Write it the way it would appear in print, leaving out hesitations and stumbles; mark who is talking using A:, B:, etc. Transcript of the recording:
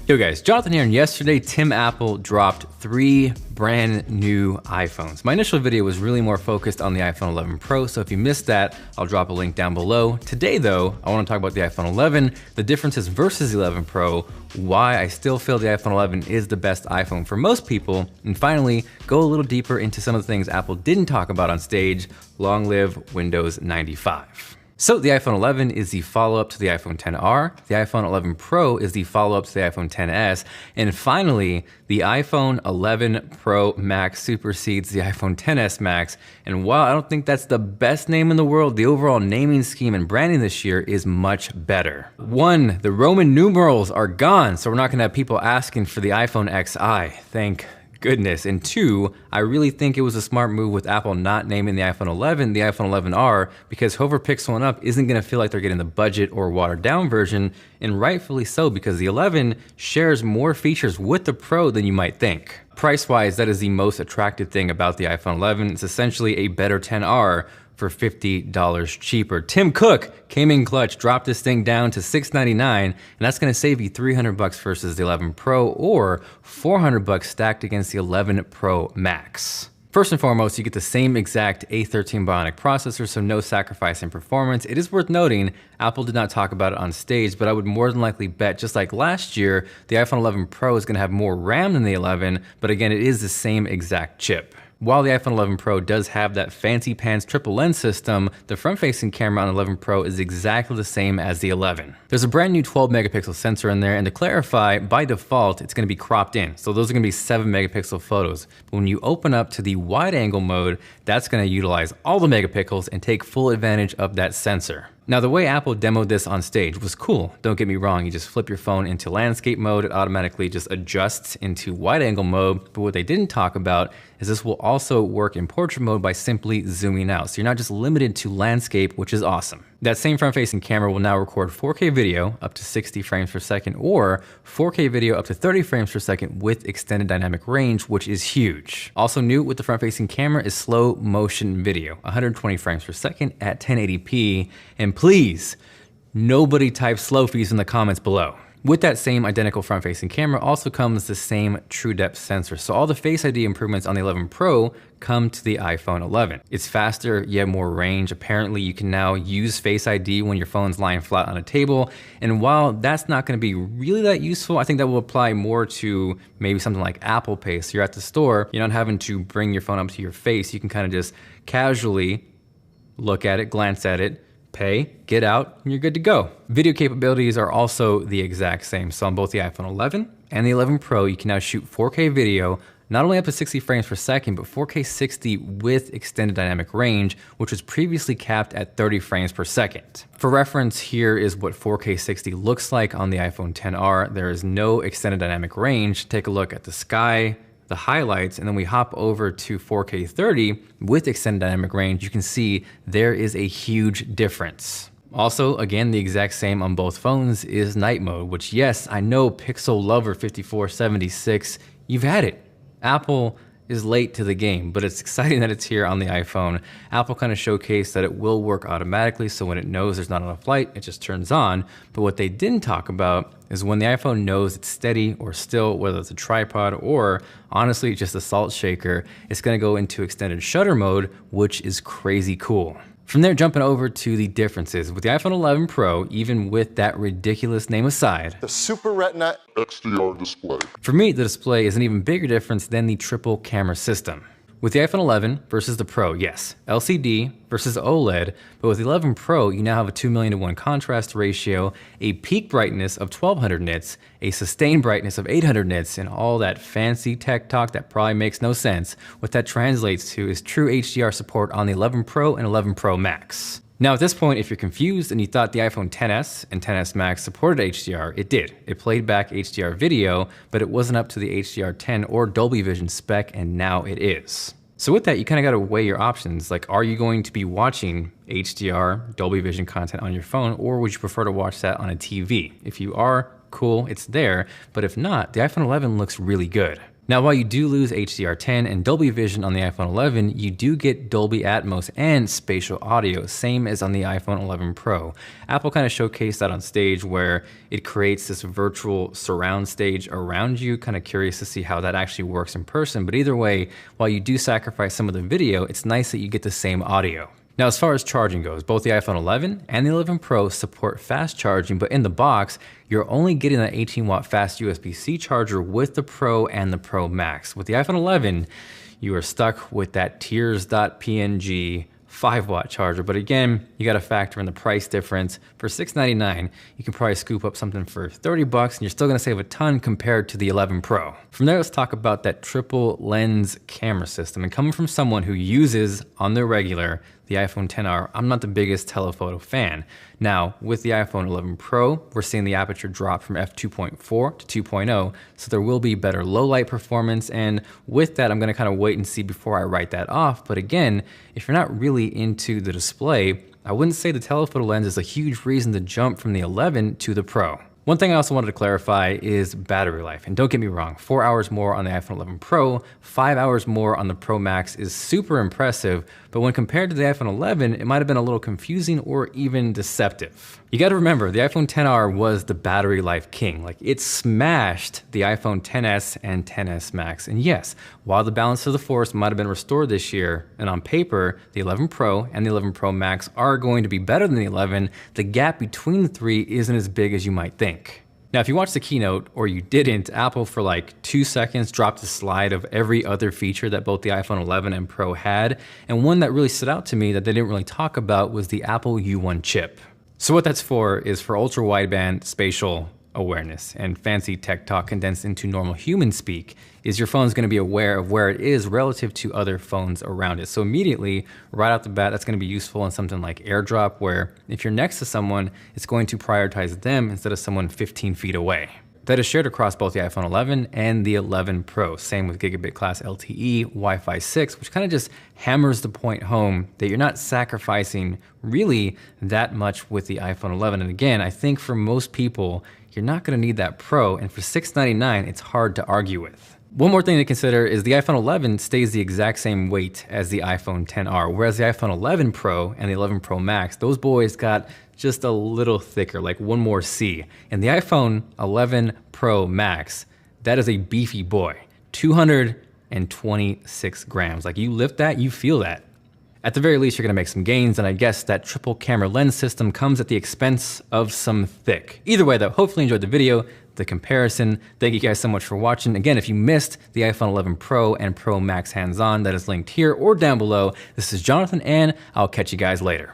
A: Yo guys, Jonathan here, and yesterday Tim Apple dropped 3 brand new iPhones. My initial video was really more focused on the iPhone 11 Pro, so if you missed that, I'll drop a link down below. Today though, I want to talk about the iPhone 11, the differences versus the 11 Pro, why I still feel the iPhone 11 is the best iPhone for most people, and finally, go a little deeper into some of the things Apple didn't talk about on stage. Long live Windows 95. So the iPhone 11 is the follow-up to the iPhone XR, the iPhone 11 Pro is the follow-up to the iPhone XS, and finally, the iPhone 11 Pro Max supersedes the iPhone XS Max. And while I don't think that's the best name in the world, the overall naming scheme and branding this year is much better. 1, the Roman numerals are gone, so we're not gonna have people asking for the iPhone XI, thank goodness. And 2, I really think it was a smart move with Apple not naming the iPhone 11 the iPhone 11R, because whoever picks one up isn't gonna feel like they're getting the budget or watered down version, and rightfully so, because the 11 shares more features with the Pro than you might think. Price-wise, that is the most attractive thing about the iPhone 11. It's essentially a better XR for $50 cheaper. Tim Cook came in clutch, dropped this thing down to $699, and that's gonna save you $300 versus the 11 Pro or $400 stacked against the 11 Pro Max. First and foremost, you get the same exact A13 Bionic processor, so no sacrifice in performance. It is worth noting, Apple did not talk about it on stage, but I would more than likely bet, just like last year, the iPhone 11 Pro is gonna have more RAM than the 11, but again, it is the same exact chip. While the iPhone 11 Pro does have that fancy pants triple lens system, the front-facing camera on 11 Pro is exactly the same as the 11. There's a brand new 12 megapixel sensor in there, and to clarify, by default, it's gonna be cropped in. So those are gonna be 7 megapixel photos. But when you open up to the wide angle mode, that's gonna utilize all the megapixels and take full advantage of that sensor. Now, the way Apple demoed this on stage was cool. Don't get me wrong, you just flip your phone into landscape mode, it automatically just adjusts into wide angle mode. But what they didn't talk about is this will also work in portrait mode by simply zooming out. So you're not just limited to landscape, which is awesome. That same front-facing camera will now record 4K video up to 60 frames per second or 4K video up to 30 frames per second with extended dynamic range, which is huge. Also new with the front-facing camera is slow motion video, 120 frames per second at 1080p. And please, nobody type slow fees in the comments below. With that same identical front-facing camera also comes the same true depth sensor. So all the Face ID improvements on the 11 Pro come to the iPhone 11. It's faster, yet more range. Apparently you can now use Face ID when your phone's lying flat on a table. And while that's not gonna be really that useful, I think that will apply more to maybe something like Apple Pay. So you're at the store, you're not having to bring your phone up to your face. You can kind of just casually look at it, glance at it, pay, get out, and you're good to go. Video capabilities are also the exact same. So on both the iPhone 11 and the 11 Pro, you can now shoot 4K video, not only up to 60 frames per second, but 4K 60 with extended dynamic range, which was previously capped at 30 frames per second. For reference, here is what 4K 60 looks like on the iPhone XR. There is no extended dynamic range. Take a look at the sky, the highlights, and then we hop over to 4K 30 with extended dynamic range. You can see there is a huge difference. Also, again, the exact same on both phones is night mode, which yes, I know Pixel Lover 5476, you've had it. Apple is late to the game, but it's exciting that it's here on the iPhone. Apple kind of showcased that it will work automatically, so when it knows there's not enough light, it just turns on. But what they didn't talk about is when the iPhone knows it's steady or still, whether it's a tripod or honestly just a salt shaker, it's gonna go into extended shutter mode, which is crazy cool. From there, jumping over to the differences. With the iPhone 11 Pro, even with that ridiculous name aside,
B: the Super Retina XDR display.
A: For me, the display is an even bigger difference than the triple camera system. With the iPhone 11 versus the Pro, yes, LCD versus OLED, but with the 11 Pro, you now have a 2,000,000:1 contrast ratio, a peak brightness of 1200 nits, a sustained brightness of 800 nits, and all that fancy tech talk that probably makes no sense. What that translates to is true HDR support on the 11 Pro and 11 Pro Max. Now at this point, if you're confused and you thought the iPhone XS and XS Max supported HDR, it did. It played back HDR video, but it wasn't up to the HDR10 or Dolby Vision spec, and now it is. So with that, you kind of got to weigh your options. Like, are you going to be watching HDR, Dolby Vision content on your phone, or would you prefer to watch that on a TV? If you are, cool, it's there. But if not, the iPhone 11 looks really good. Now, while you do lose HDR10 and Dolby Vision on the iPhone 11, you do get Dolby Atmos and spatial audio, same as on the iPhone 11 Pro. Apple kind of showcased that on stage where it creates this virtual surround stage around you. Kind of curious to see how that actually works in person. But either way, while you do sacrifice some of the video, it's nice that you get the same audio. Now, as far as charging goes, both the iPhone 11 and the 11 Pro support fast charging, but in the box, you're only getting that 18-watt fast USB-C charger with the Pro and the Pro Max. With the iPhone 11, you are stuck with that tears.png 5-watt charger. But again, you got to factor in the price difference. For $699, you can probably scoop up something for 30 bucks and you're still going to save a ton compared to the 11 Pro. From there, let's talk about that triple lens camera system. And coming from someone who uses on their regular the iPhone XR, I'm not the biggest telephoto fan. Now, with the iPhone 11 Pro, we're seeing the aperture drop from f2.4 to 2.0, so there will be better low light performance, and with that, I'm gonna kind of wait and see before I write that off. But again, if you're not really into the display, I wouldn't say the telephoto lens is a huge reason to jump from the 11 to the Pro. One thing I also wanted to clarify is battery life. And don't get me wrong, 4 hours more on the iPhone 11 Pro, 5 hours more on the Pro Max is super impressive, but when compared to the iPhone 11, it might have been a little confusing or even deceptive. You gotta remember, the iPhone XR was the battery life king. Like, it smashed the iPhone XS and XS Max. And yes, while the balance of the force might have been restored this year, and on paper, the 11 Pro and the 11 Pro Max are going to be better than the 11, the gap between the three isn't as big as you might think. Now, if you watched the keynote, or you didn't, Apple for like 2 seconds dropped a slide of every other feature that both the iPhone 11 and Pro had, and one that really stood out to me that they didn't really talk about was the Apple U1 chip. So what that's for is for ultra-wideband spatial awareness, and fancy tech talk condensed into normal human speak is your phone's gonna be aware of where it is relative to other phones around it. So immediately, right off the bat, that's gonna be useful in something like AirDrop, where if you're next to someone, it's going to prioritize them instead of someone 15 feet away. That is shared across both the iPhone 11 and the 11 Pro. Same with gigabit class LTE, Wi-Fi 6, which kind of just hammers the point home that you're not sacrificing really that much with the iPhone 11. And again, I think for most people, you're not gonna need that Pro, and for $699, it's hard to argue with. One more thing to consider is the iPhone 11 stays the exact same weight as the iPhone XR, whereas the iPhone 11 Pro and the 11 Pro Max, those boys got just a little thicker, like one more C. And the iPhone 11 Pro Max, that is a beefy boy, 226 grams. Like, you lift that, you feel that. At the very least, you're gonna make some gains, and I guess that triple camera lens system comes at the expense of some thick. Either way though, hopefully you enjoyed the video, the comparison. Thank you guys so much for watching. Again, if you missed the iPhone 11 Pro and Pro Max hands-on, that is linked here or down below. This is Jonathan, and I'll catch you guys later.